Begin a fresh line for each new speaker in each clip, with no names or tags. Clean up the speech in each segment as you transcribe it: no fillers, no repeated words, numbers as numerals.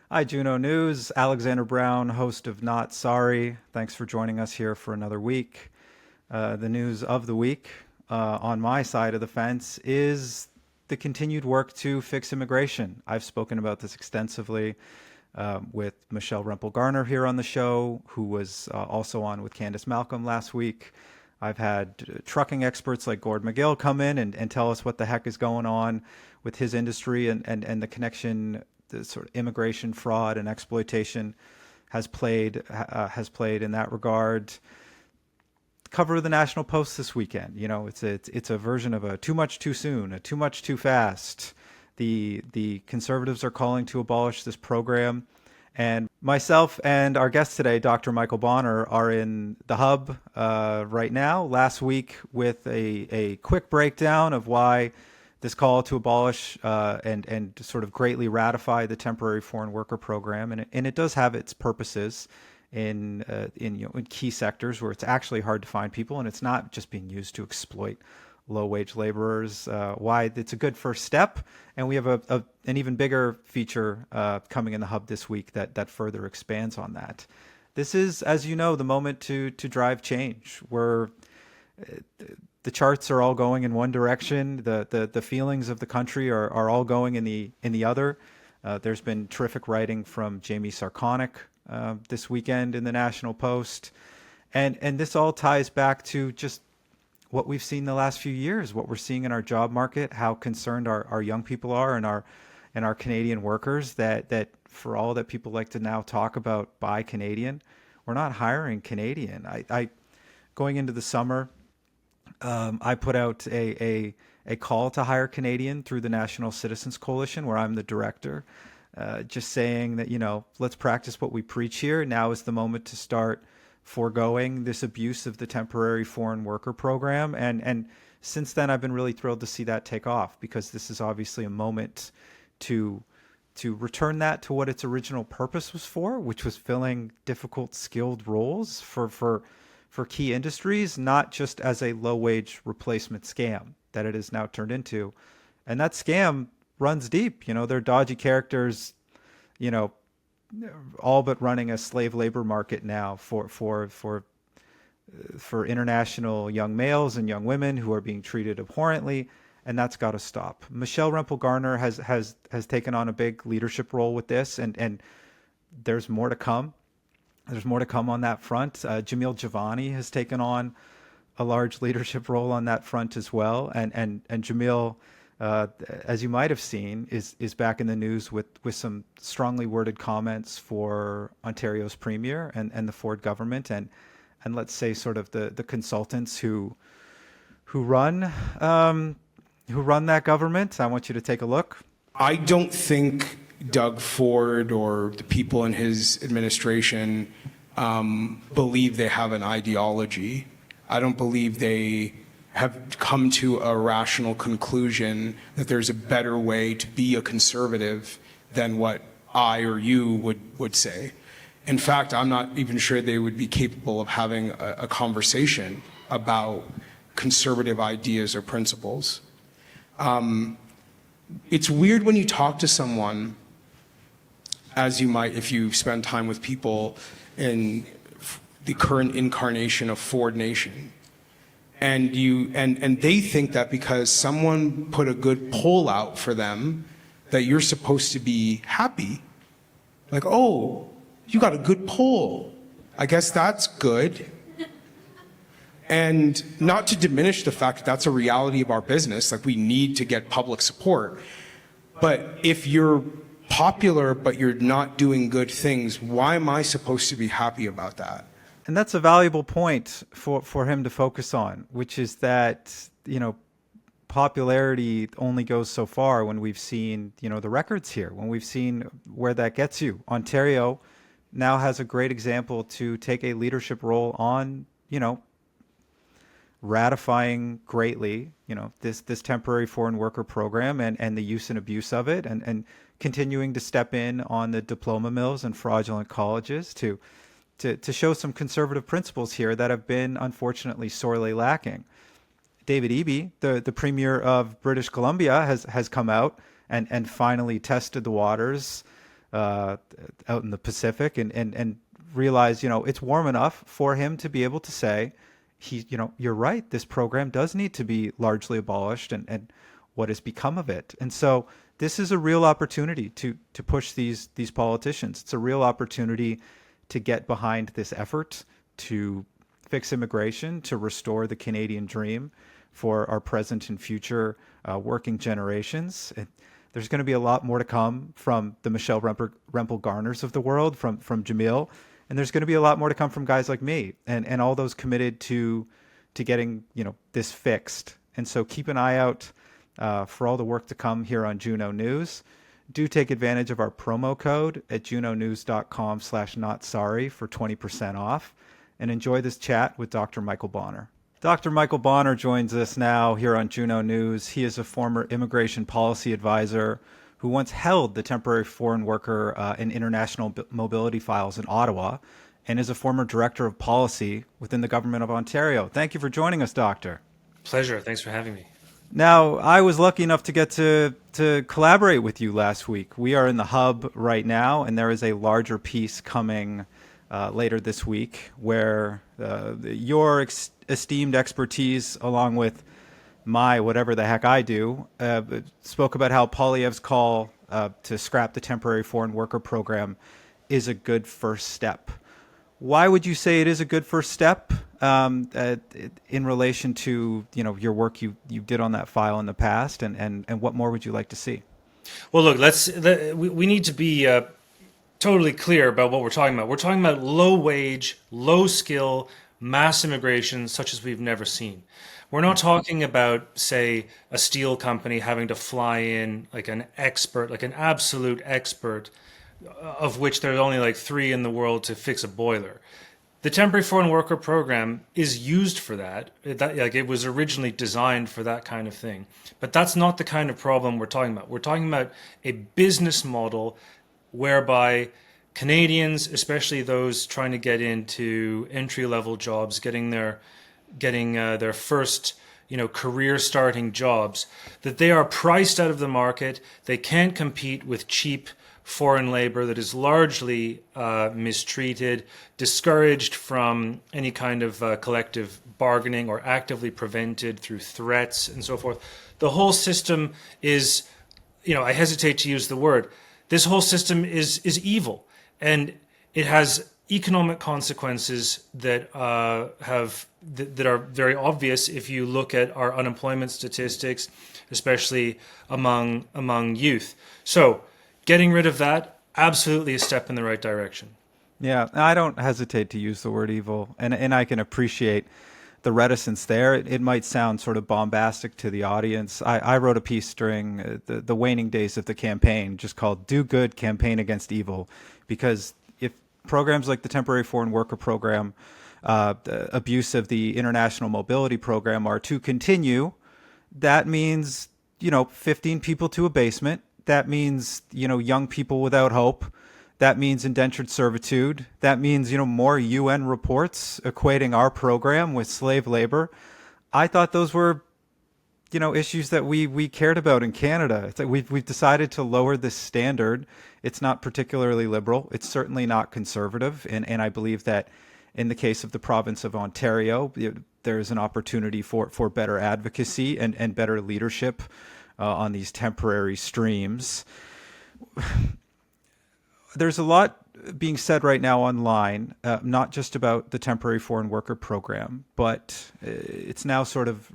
Hi, Juno News. Alexander Brown, host of Not Sorry. Thanks for joining us here for another week. The news of the week on my side of the fence is the continued work to fix immigration. I've spoken about this extensively with Michelle Rempel-Garner here on the show, who was also on with Candace Malcolm last week. I've had trucking experts like Gord McGill come in and tell us what the heck is going on with his industry and the connection, the sort of immigration fraud and exploitation has played in that regard. Cover of the National Post this weekend. You know, it's a version of a too much too soon, a too much too fast. The conservatives are calling to abolish this program. And myself and our guest today, Dr. Michael Bonner, are in the hub right now, last week, with a quick breakdown of why this call to abolish and sort of greatly ratify the temporary foreign worker program. And it does have its purposes in key sectors where it's actually hard to find people, and it's not just being used to exploit low-wage laborers. Why it's a good first step, and we have an even bigger feature coming in the hub this week that further expands on that. This is, as you know, the moment to drive change. The charts are all going in one direction. The feelings of the country are all going in the other. There's been terrific writing from Jamie Sarkonic this weekend in the National Post, and this all ties back to just what we've seen the last few years, what we're seeing in our job market, how concerned our young people are and our Canadian workers that for all that people like to now talk about buy Canadian, we're not hiring Canadian. I going into the summer, I put out a call to hire Canadian through the National Citizens Coalition, where I'm the director, just saying that, you know, let's practice what we preach here. Now is the moment to start foregoing this abuse of the temporary foreign worker program. And since then, I've been really thrilled to see that take off, because this is obviously a moment to return that to what its original purpose was for, which was filling difficult, skilled roles for key industries, not just as a low-wage replacement scam that it has now turned into. And that scam runs deep. You know, they're dodgy characters, you know, all but running a slave labor market now for international young males and young women who are being treated abhorrently, and that's got to stop. Michelle Rempel-Garner has taken on a big leadership role with this, and there's more to come. There's more to come on that front. Jamil Javani has taken on a large leadership role on that front as well, and Jamil, as you might have seen, is back in the news with some strongly worded comments for Ontario's premier and the Ford government and let's say sort of the consultants who run that government. I want you to take a look.
I don't think Doug Ford or the people in his administration believe they have an ideology. I don't believe they have come to a rational conclusion that there's a better way to be a conservative than what I or you would say. In fact, I'm not even sure they would be capable of having a conversation about conservative ideas or principles. It's weird when you talk to someone, as you might if you spend time with people in the current incarnation of Ford Nation, and they think that because someone put a good poll out for them, that you're supposed to be happy. Like, oh, you got a good poll. I guess that's good. And not to diminish the fact that that's a reality of our business, like we need to get public support. But if you're popular but you're not doing good things, why am I supposed to be happy about that?
And that's a valuable point for him to focus on, which is that, you know, popularity only goes so far when we've seen, you know, the records here, when we've seen where that gets you. Ontario now has a great example to take a leadership role on, you know, ratifying greatly, you know, this temporary foreign worker program and the use and abuse of it, and continuing to step in on the diploma mills and fraudulent colleges to show some conservative principles here that have been unfortunately sorely lacking. David Eby, the premier of British Columbia, has come out and finally tested the waters uh, out in the Pacific and realized, it's warm enough for him to be able to say, you're right, this program does need to be largely abolished, and what has become of it. And so this is a real opportunity to push these politicians. It's a real opportunity to get behind this effort to fix immigration, to restore the Canadian dream for our present and future working generations. There's going to be a lot more to come from the Michelle Rempel Garners of the world, from Jamil, and there's going to be a lot more to come from guys like me and all those committed to getting this fixed. And so keep an eye out for all the work to come here on Juno News. Do take advantage of our promo code at junonews.com/notsorry for 20% off, and enjoy this chat with Dr. Michael Bonner. Dr. Michael Bonner joins us now here on Juno News. He is a former immigration policy advisor who once held the temporary foreign worker and international mobility files in Ottawa, and is a former director of policy within the government of Ontario. Thank you for joining us, Doctor.
Pleasure. Thanks for having me.
Now, I was lucky enough to get to collaborate with you last week. We are in the hub right now, and there is a larger piece coming later this week where your esteemed expertise, along with my whatever the heck I do, spoke about how Poilievre's call to scrap the temporary foreign worker program is a good first step. Why would you say it is a good first step in relation to your work you did on that file in the past, and what more would you like to see?
Well, look, we need to be totally clear about what we're talking about. We're talking about low wage, low skill, mass immigration such as we've never seen. We're not talking about, say, a steel company having to fly in like an expert, like an absolute expert, of which there's only like 3 in the world to fix a boiler. The temporary foreign worker program is used for that. It was originally designed for that kind of thing. But that's not the kind of problem we're talking about. We're talking about a business model whereby Canadians, especially those trying to get into entry-level jobs, getting their first career starting jobs, that they are priced out of the market. They can't compete with cheap foreign labor that is largely mistreated, discouraged from any kind of collective bargaining, or actively prevented through threats and so forth. The whole system is, I hesitate to use the word, this whole system is evil, and it has economic consequences that are very obvious if you look at our unemployment statistics, especially among youth. So getting rid of that, absolutely a step in the right direction.
Yeah, I don't hesitate to use the word evil, and I can appreciate the reticence there. It might sound sort of bombastic to the audience. I wrote a piece during the waning days of the campaign just called "Do Good, Campaign Against Evil," because if programs like the temporary foreign worker program, the abuse of the international mobility program are to continue, that means 15 people to a basement. That means young people without hope. That means indentured servitude. That means more UN reports equating our program with slave labor. I thought those were issues that we cared about in Canada. It's like we've decided to lower this standard. It's not particularly liberal. It's certainly not conservative. And I believe that in the case of the province of Ontario, there is an opportunity for better advocacy and better leadership on these temporary streams. There's a lot being said right now online, not just about the temporary foreign worker program, but it's now sort of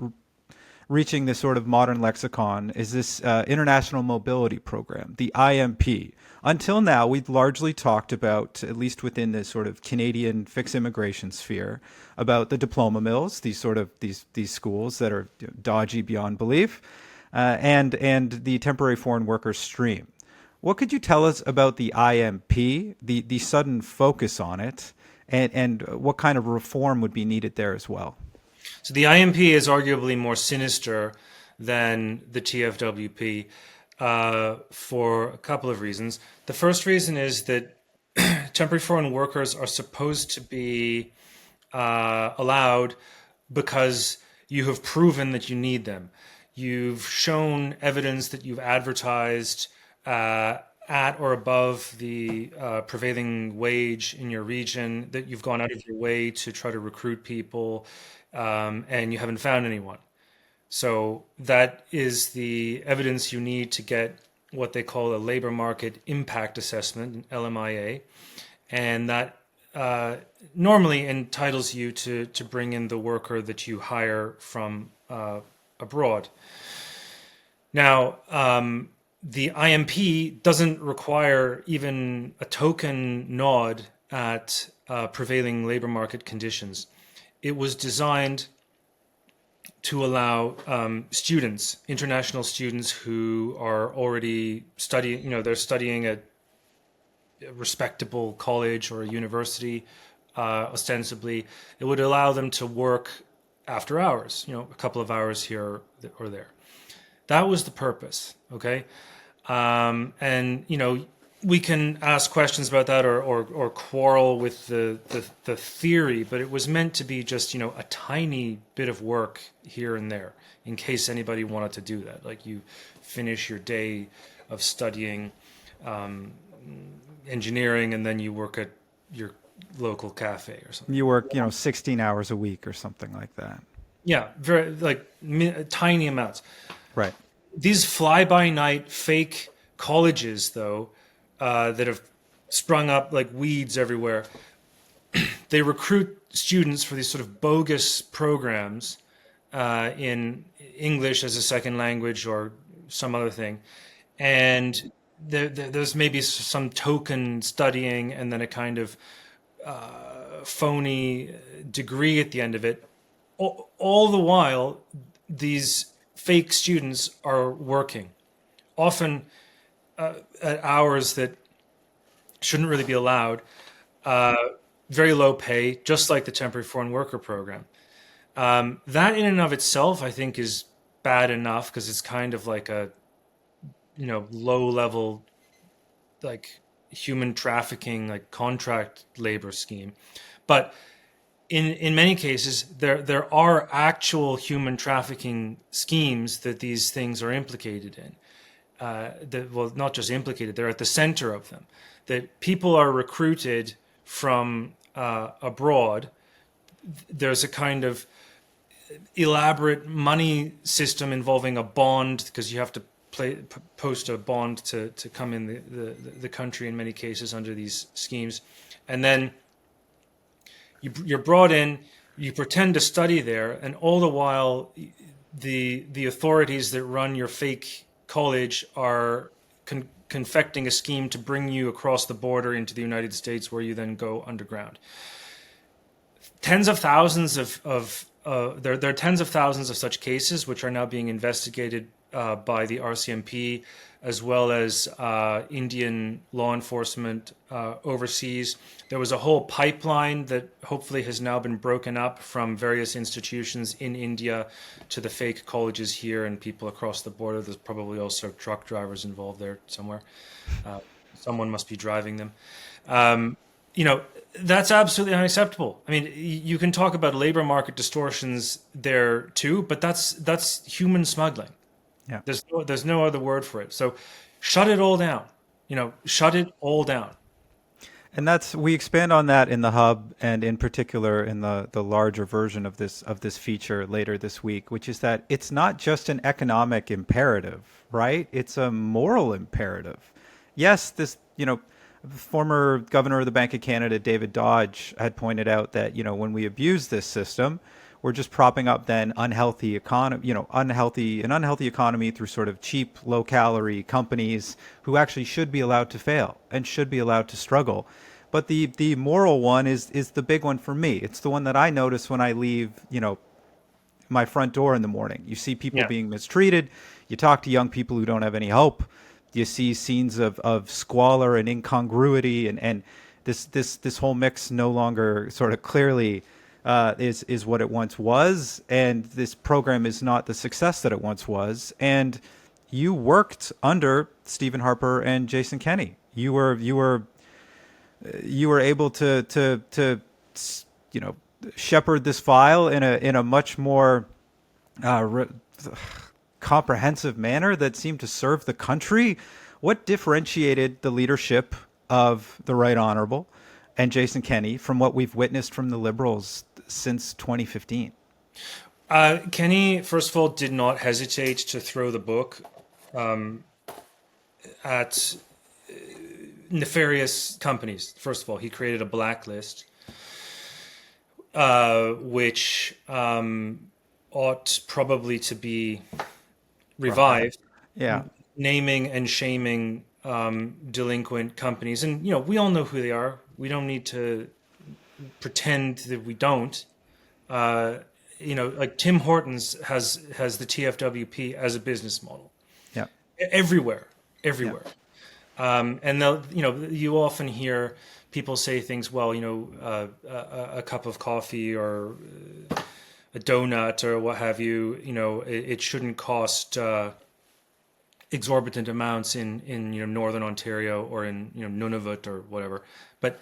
reaching this sort of modern lexicon, is this international mobility program, the IMP. Until now, we've largely talked about, at least within this sort of Canadian fixed immigration sphere, about the diploma mills, these schools that are dodgy beyond belief, and the temporary foreign worker stream. What could you tell us about the IMP, the sudden focus on it, and what kind of reform would be needed there as well?
So the IMP is arguably more sinister than the TFWP for a couple of reasons. The first reason is that temporary foreign workers are supposed to be allowed because You have proven that you need them. You've shown evidence that you've advertised at or above the prevailing wage in your region, that you've gone out of your way to try to recruit people, and you haven't found anyone. So that is the evidence you need to get what they call a labor market impact assessment, LMIA, and that normally entitles you to bring in the worker that you hire from abroad. Now, the IMP doesn't require even a token nod at prevailing labor market conditions. It was designed to allow students, international students who are already studying, they're studying at a respectable college or a university, ostensibly. It would allow them to work after hours, a couple of hours here or there. That was the purpose, okay? And, we can ask questions about that or quarrel with the theory, but it was meant to be just, a tiny bit of work here and there in case anybody wanted to do that. Like you finish your day of studying engineering and then you work at your local cafe or something.
You work, 16 hours a week or something like that.
Yeah, very tiny amounts.
Right.
These fly-by-night fake colleges, though, that have sprung up like weeds everywhere, they recruit students for these sort of bogus programs in English as a second language or some other thing. And there's maybe some token studying and then a kind of phony degree at the end of it. All the while, these fake students are working, often at hours that shouldn't really be allowed, very low pay, just like the temporary foreign worker program. That in and of itself, I think, is bad enough because it's kind of like a, low level, like human trafficking, like contract labor scheme. But in many cases, there are actual human trafficking schemes that these things are implicated in. Not just implicated, they're at the center of them. That people are recruited from abroad. There's a kind of elaborate money system involving a bond because you have to post a bond to come in the country in many cases under these schemes. And then you're brought in, you pretend to study there, and all the while the authorities that run your fake college are confecting a scheme to bring you across the border into the United States, where you then go underground. Tens of thousands there are tens of thousands of such cases which are now being investigated by the RCMP as well as Indian law enforcement overseas. There was a whole pipeline that hopefully has now been broken up from various institutions in India to the fake colleges here and people across the border. There's probably also truck drivers involved there somewhere. Someone must be driving them. That's absolutely unacceptable. I mean, you can talk about labor market distortions there too, but that's human smuggling.
Yeah.
There's no other word for it. So shut it all down. Shut it all down.
And we expand on that in the hub, and in particular in the larger version of this feature later this week, which is that it's not just an economic imperative, right? It's a moral imperative. Yes, this former governor of the Bank of Canada, David Dodge, had pointed out that when we abuse this system, we're just propping up then unhealthy economy through sort of cheap, low-calorie companies who actually should be allowed to fail and should be allowed to struggle. But the moral one is the big one for me. It's the one that I notice when I leave, my front door in the morning. You see people being mistreated. You talk to young people who don't have any hope. You see scenes of squalor and incongruity, and this whole mix no longer sort of clearly is what it once was, and this program is not the success that it once was. And you worked under Stephen Harper and Jason Kenney. You were able to shepherd this file in a much more uh, re- comprehensive manner that seemed to serve the country. What differentiated the leadership of the Right Honorable and Jason Kenney from what we've witnessed from the Liberals since 2015?
Kenny, first of all, did not hesitate to throw the book at nefarious companies. First of all, he created a blacklist, which ought probably to be revived,
Yeah.
naming and shaming delinquent companies. And, we all know who they are. We don't need to pretend that we don't. Like Tim Hortons has the TFWP as a business model
Yeah.
everywhere,
Yeah.
everywhere. And they'll, you often hear people say things, well, a cup of coffee or a donut or what have you, it shouldn't cost exorbitant amounts in Northern Ontario or in Nunavut or whatever. But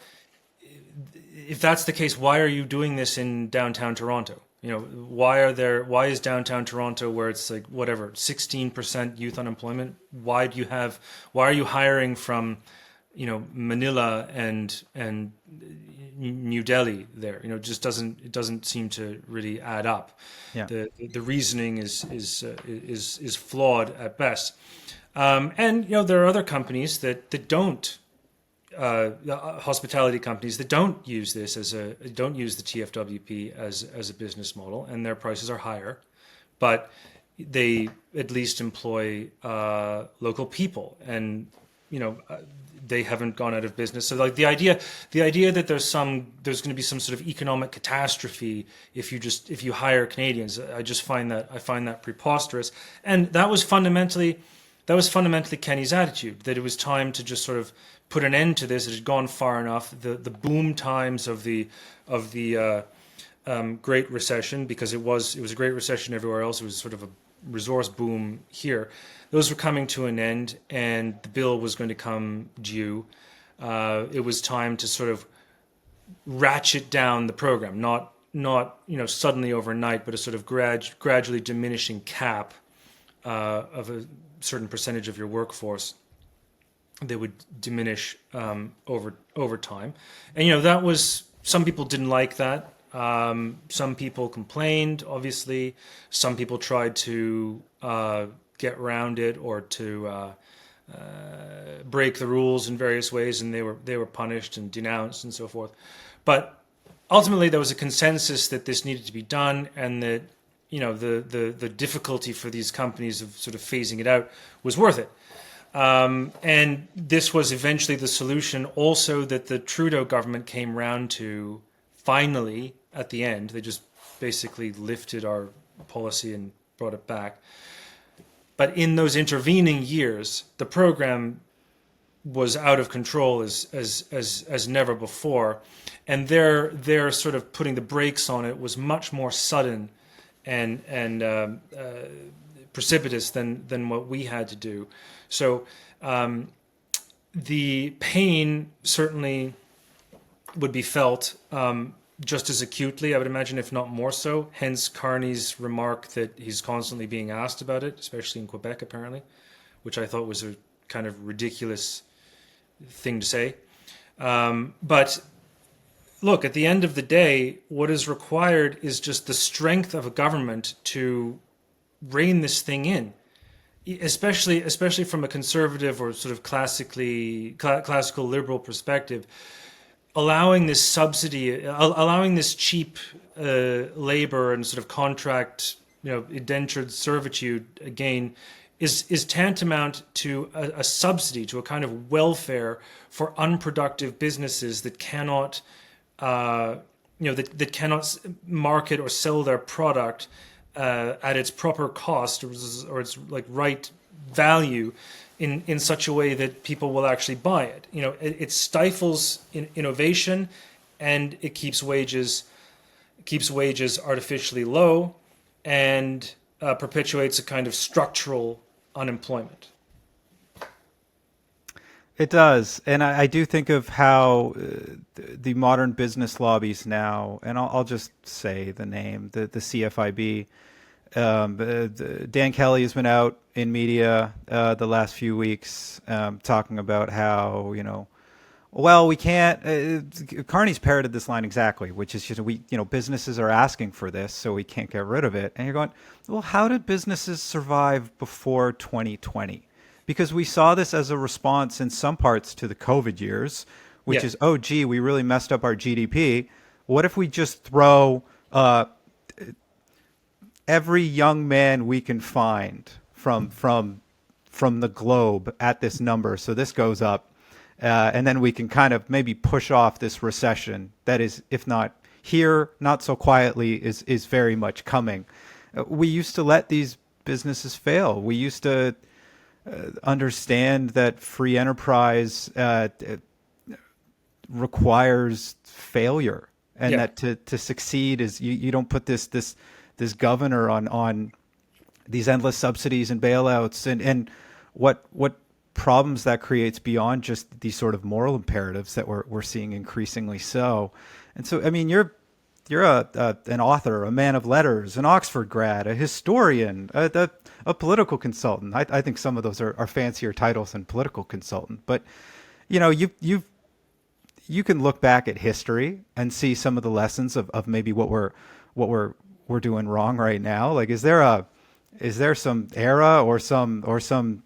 if that's the case, why are you doing this in downtown Toronto? Why is downtown Toronto, where it's like whatever 16% youth unemployment, why are you hiring from Manila and New Delhi there? It just doesn't seem to really add up.
Yeah.
The reasoning is flawed at best. And there are other companies that don't hospitality companies that don't use the TFWP as a business model, and their prices are higher, but they at least employ local people, and they haven't gone out of business. So like the idea that there's going to be some sort of economic catastrophe if you hire Canadians, I find that preposterous. And that was fundamentally Kenny's attitude, that it was time to just sort of put an end to this. It had gone far enough. The boom times of the Great Recession, because it was a Great Recession everywhere else. It was sort of a resource boom here. Those were coming to an end, and the bill was going to come due. It was time to sort of ratchet down the program, not suddenly overnight, but a sort of gradually diminishing cap of a certain percentage of your workforce that would diminish over time. And that was, some people didn't like that. Some people complained, obviously. Some people tried to get around it or to break the rules in various ways, and they were punished and denounced and so forth. But ultimately there was a consensus that this needed to be done, and that the difficulty for these companies of sort of phasing it out was worth it. And this was eventually the solution also that the Trudeau government came round to finally at the end. They just basically lifted our policy and brought it back. But in those intervening years, the program was out of control as never before. And their sort of putting the brakes on it was much more sudden and precipitous than what we had to do. So the pain certainly would be felt just as acutely, I would imagine, if not more so. Hence Carney's remark that he's constantly being asked about it, especially in Quebec, apparently, which I thought was a kind of ridiculous thing to say. But look, at the end of the day, what is required is just the strength of a government to rein this thing in, especially from a conservative or sort of classical liberal perspective. Allowing this subsidy, allowing this cheap labor and sort of contract, indentured servitude again, is tantamount to a subsidy, to a kind of welfare for unproductive businesses that cannot, that cannot market or sell their product at its proper cost or its like right value in such a way that people will actually buy it. It stifles innovation, and it keeps wages artificially low, and perpetuates a kind of structural unemployment.
It does. And I do think of how the modern business lobbies now, and I'll just say the name, the CFIB, Dan Kelly has been out in media the last few weeks talking about how, well, we can't. Carney's parroted this line exactly, which is businesses are asking for this, so we can't get rid of it. And you're going, well, how did businesses survive before 2020? Because we saw this as a response in some parts to the COVID years, which
Yeah.
is, oh, gee, we really messed up our GDP. What if we just throw every young man we can find from the globe at this number, so this goes up, and then we can kind of maybe push off this recession that is, if not here, not so quietly, is very much coming. We used to let these businesses fail. We used to understand that free enterprise requires failure, and
Yeah.
that to succeed is you don't put this governor on these endless subsidies and bailouts and what problems that creates beyond just these sort of moral imperatives that we're seeing increasingly so. And so, I mean, you're an author, a man of letters, an Oxford grad, a historian, a political consultant. I think some of those are fancier titles than political consultant. But you can look back at history and see some of the lessons of maybe what we're doing wrong right now. Like, is there some era or some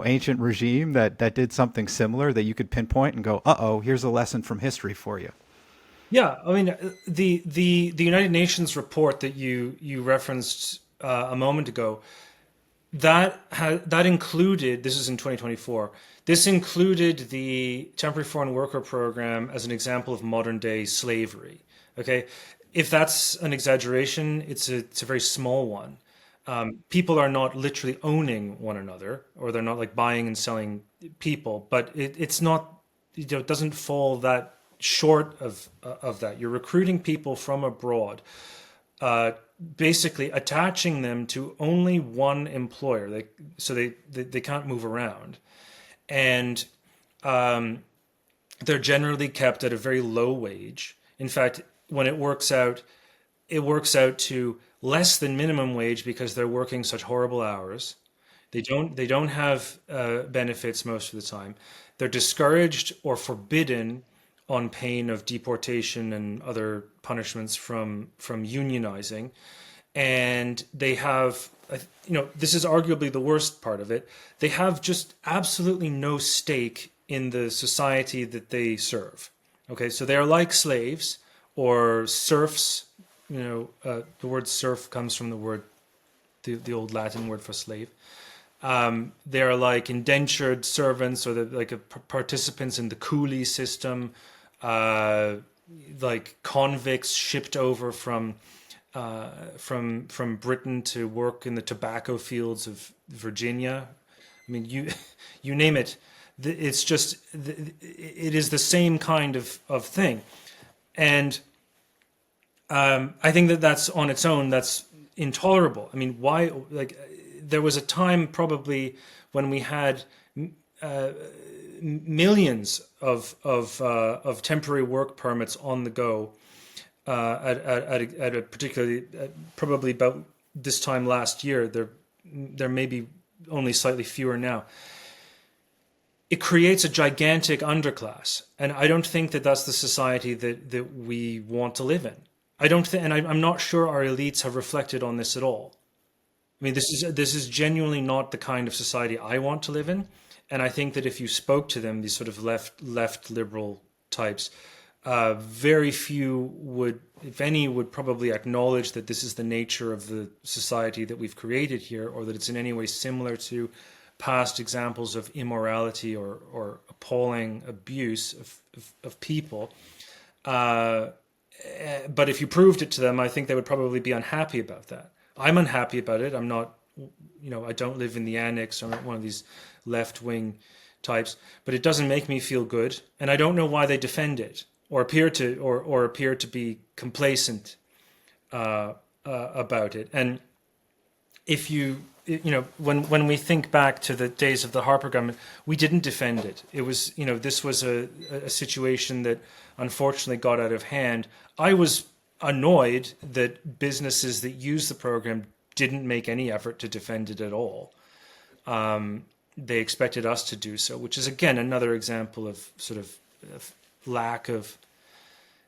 ancient regime that did something similar that you could pinpoint and go, uh-oh, here's a lesson from history for you?
Yeah, I mean, the United Nations report that you referenced a moment ago, that included, this is in 2024, this included the temporary foreign worker program as an example of modern day slavery. Okay, if that's an exaggeration, it's a very small one. People are not literally owning one another, or they're not like buying and selling people, but it's not, it doesn't fall that short of that. You're recruiting people from abroad, basically attaching them to only one employer, so they can't move around, and they're generally kept at a very low wage. In fact, when it works out to less than minimum wage because they're working such horrible hours. They don't have benefits most of the time. They're discouraged or forbidden on pain of deportation and other punishments from unionizing. And they have, this is arguably the worst part of it. They have just absolutely no stake in the society that they serve. Okay, so they are like slaves or serfs. The word serf comes from the old Latin word for slave. They are like indentured servants, or participants in the coolie system, like convicts shipped over from Britain to work in the tobacco fields of Virginia. I mean, you name it. It's just, it is the same kind of thing. And I think that's on its own, that's intolerable. I mean, why? Like, there was a time probably when we had millions of temporary work permits on the go at a particularly probably about this time last year. There may be only slightly fewer now. It creates a gigantic underclass, and I don't think that that's the society that we want to live in. I don't think, and I'm not sure our elites have reflected on this at all. I mean, this is genuinely not the kind of society I want to live in, and I think that if you spoke to them, these sort of left liberal types, very few would, if any, would probably acknowledge that this is the nature of the society that we've created here, or that it's in any way similar to past examples of immorality or appalling abuse of people. But if you proved it to them, I think they would probably be unhappy about that. I'm unhappy about it. I'm not, I don't live in the annex. I'm not one of these left-wing types, but it doesn't make me feel good. And I don't know why they defend it or appear to be complacent about it. And if when we think back to the days of the Harper government, we didn't defend it. It was, this was a situation that unfortunately got out of hand. I was annoyed that businesses that use the program didn't make any effort to defend it at all. They expected us to do so, which is again another example of sort of lack of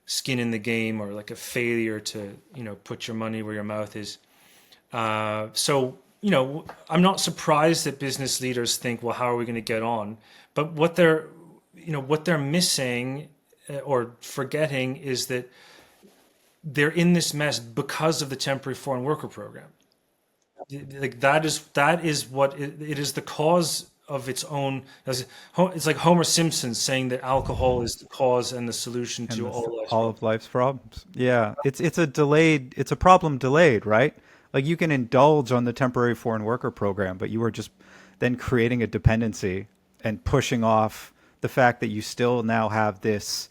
skin in the game, or like a failure to, put your money where your mouth is. So, I'm not surprised that business leaders think, well, how are we going to get on? But what they're missing or forgetting is that they're in this mess because of the temporary foreign worker program. Like that is what it is, the cause of its own. It's like Homer Simpson saying that alcohol is the cause and the solution to all life's
all
problems.
of life's problems. Yeah, it's a problem delayed, right? Like you can indulge on the temporary foreign worker program, but you are just then creating a dependency and pushing off the fact that you still now have this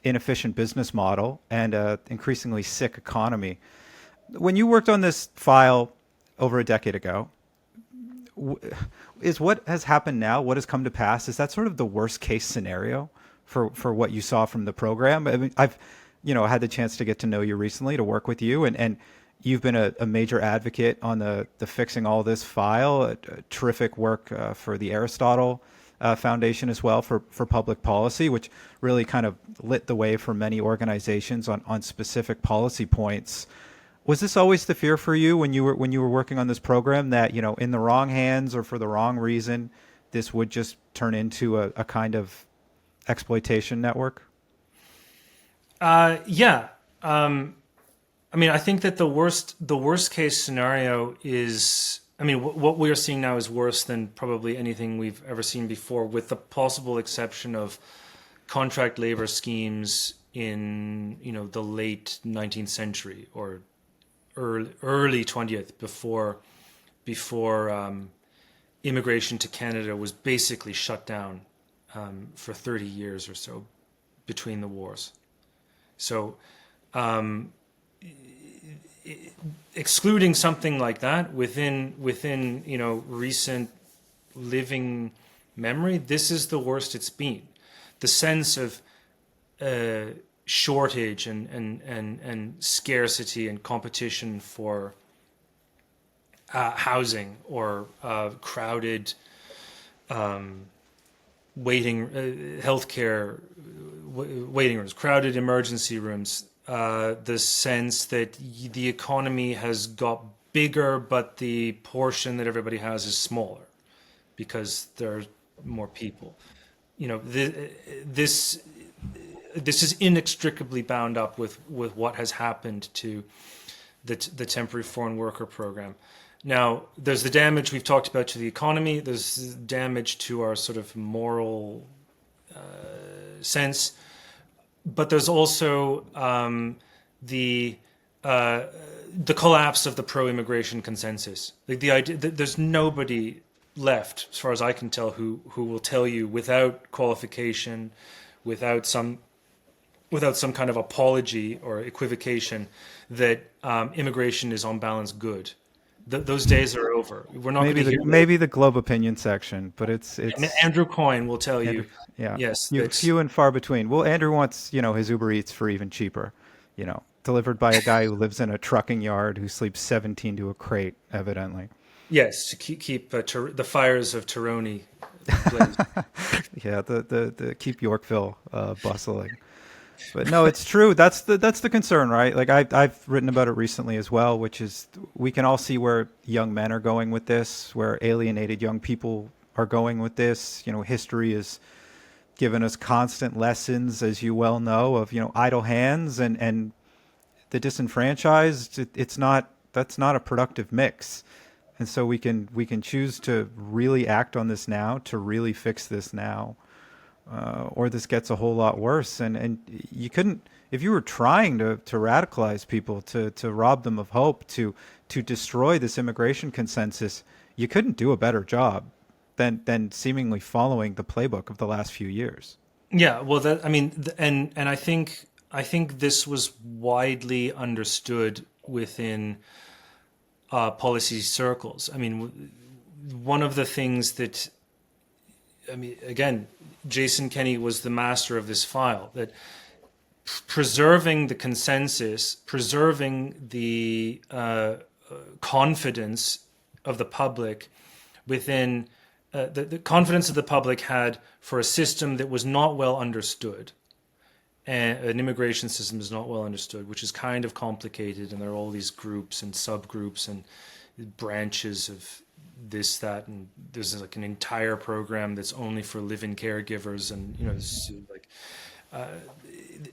inefficient business model and a increasingly sick economy. When you worked on this file over a decade ago, is what has happened now, what has come to pass, is that sort of the worst case scenario for what you saw from the program? I mean, I've had the chance to get to know you recently, to work with you, and you've been a major advocate on the fixing all this file, a terrific work for the Aristotle Foundation as well for public policy, which really kind of lit the way for many organizations on specific policy points. Was this always the fear for you when you were working on this program, that in the wrong hands or for the wrong reason, this would just turn into a kind of exploitation network?
Yeah. I mean, I think that the worst case scenario is, I mean, what we are seeing now is worse than probably anything we've ever seen before, with the possible exception of contract labor schemes in, the late 19th century or early 20th, before immigration to Canada was basically shut down for 30 years or so between the wars. So excluding something like that within recent living memory, this is the worst it's been. The sense of shortage and scarcity and competition for housing, or crowded healthcare waiting rooms, crowded emergency rooms. The sense that the economy has got bigger, but the portion that everybody has is smaller because there are more people. This is inextricably bound up with what has happened to the temporary foreign worker program. Now, there's the damage we've talked about to the economy. There's damage to our sort of moral sense, but there's also the collapse of the pro-immigration consensus. Like the idea that there's nobody left, as far as I can tell, who will tell you without qualification, without some kind of apology or equivocation, that immigration is on balance good. Those days are over. We're not going to hear
maybe the Globe opinion section, but it's
Andrew Coyne will tell
Andrew,
you.
yeah,
Yes,
few and far between. Well, Andrew wants his Uber Eats for even cheaper, delivered by a guy who lives in a trucking yard who sleeps 17 to a crate, evidently.
Yes, to keep the fires of Tyrone blazing.
Yeah, the keep Yorkville bustling. But no, it's true. That's the concern, right? Like I've written about it recently as well, which is we can all see where young men are going with this, where alienated young people are going with this. History has given us constant lessons, as you well know, of idle hands and the disenfranchised. That's not a productive mix. And so we can choose to really act on this now, to really fix this now. Or this gets a whole lot worse. And you couldn't, if you were trying to radicalize people, to rob them of hope, to destroy this immigration consensus, you couldn't do a better job than seemingly following the playbook of the last few years.
Yeah, well, and I think this was widely understood within policy circles. I mean, one of the things that, again, Jason Kenney was the master of this file, that preserving the consensus, preserving the confidence of the public within the confidence that the public had for a system that was not well understood. And an immigration system is not well understood, which is kind of complicated, and there are all these groups and subgroups and branches of this, that, and there's like an entire program that's only for live-in caregivers, and this is like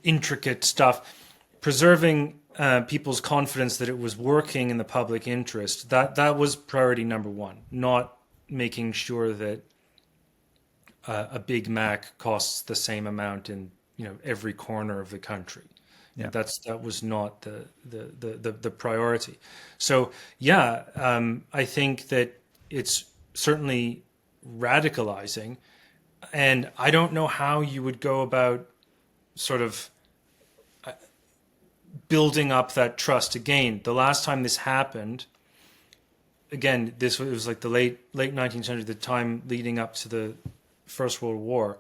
intricate stuff. Preserving people's confidence that it was working in the public interest, that was priority number one, not making sure that a Big Mac costs the same amount in every corner of the country. Yeah. That was not the priority. So I think that it's certainly radicalizing, and I don't know how you would go about sort of building up that trust again. The last time this happened, again, it was like the late 19th century, the time leading up to the First World War.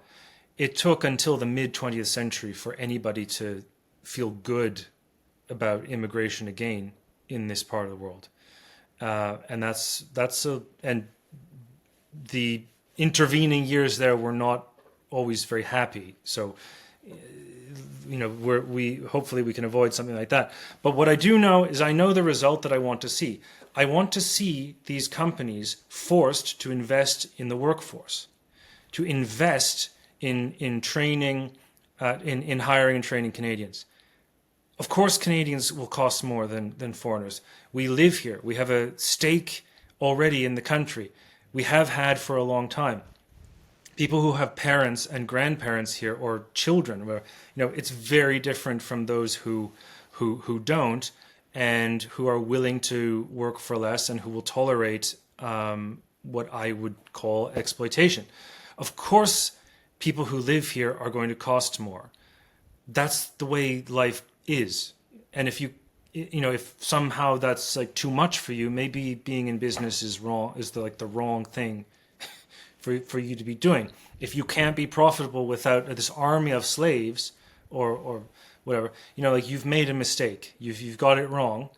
It took until the mid 20th century for anybody to feel good about immigration again in this part of the world, and and the intervening years there were not always very happy. So, we hopefully we can avoid something like that. But what I do know is I know the result that I want to see. I want to see these companies forced to invest in the workforce, to invest in training, in hiring and training Canadians. Of course, Canadians will cost more than foreigners. We live here. We have a stake already in the country. We have had for a long time. People who have parents and grandparents here, or children, it's very different from those who don't, and who are willing to work for less and who will tolerate what I would call exploitation. Of course, people who live here are going to cost more. That's the way life is. And if if somehow that's like too much for you, maybe being in business is wrong, is the wrong thing for you to be doing. If you can't be profitable without this army of slaves or whatever, you've made a mistake. You've got it wrong.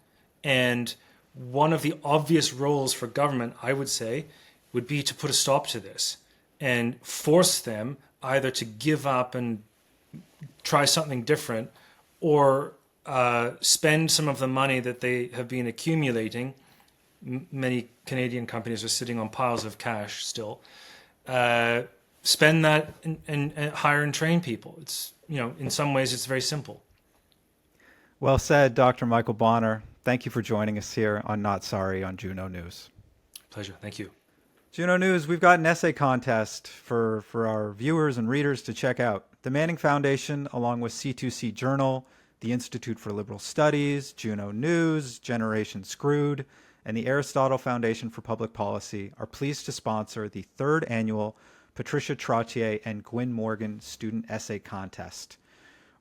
And one of the obvious roles for government, I would say, would be to put a stop to this and force them either to give up and try something different, or spend some of the money that they have been accumulating. Many Canadian companies are sitting on piles of cash still. Spend that and hire and train people. It's, in some ways it's very simple.
Well said, Dr. Michael Bonner. Thank you for joining us here on Not Sorry on Juno News.
Pleasure. Thank you.
Juno News, we've got an essay contest for our viewers and readers to check out. The Manning Foundation, along with C2C Journal, the Institute for Liberal Studies, Juno News, Generation Screwed, and the Aristotle Foundation for Public Policy are pleased to sponsor the third annual Patricia Trottier and Gwyn Morgan Student Essay Contest.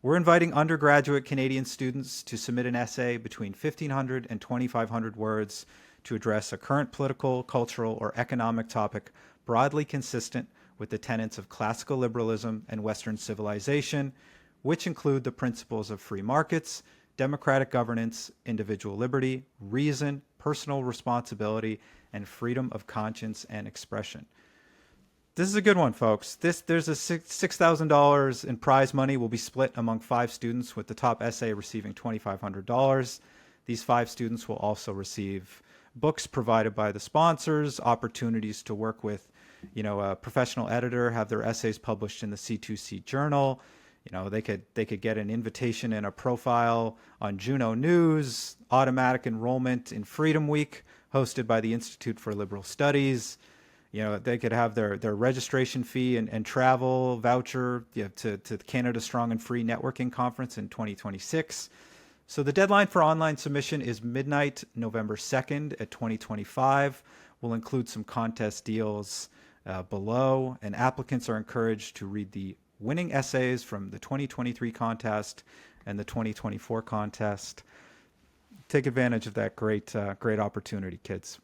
We're inviting undergraduate Canadian students to submit an essay between 1,500 and 2,500 words to address a current political, cultural, or economic topic broadly consistent with the tenets of classical liberalism and Western civilization, which include the principles of free markets, democratic governance, individual liberty, reason, personal responsibility, and freedom of conscience and expression. This is a good one, folks. There's a $6,000 in prize money will be split among 5 students, with the top essay receiving $2,500. These 5 students will also receive books provided by the sponsors, opportunities to work with, a professional editor, have their essays published in the C2C Journal. They could get an invitation and a profile on Juno News, automatic enrollment in Freedom Week, hosted by the Institute for Liberal Studies. They could have their registration fee and travel voucher to the Canada Strong and Free Networking Conference in 2026. So the deadline for online submission is midnight, November 2nd at 2025. We'll include some contest deals below, and applicants are encouraged to read the winning essays from the 2023 contest and the 2024 contest. Take advantage of that great opportunity, kids.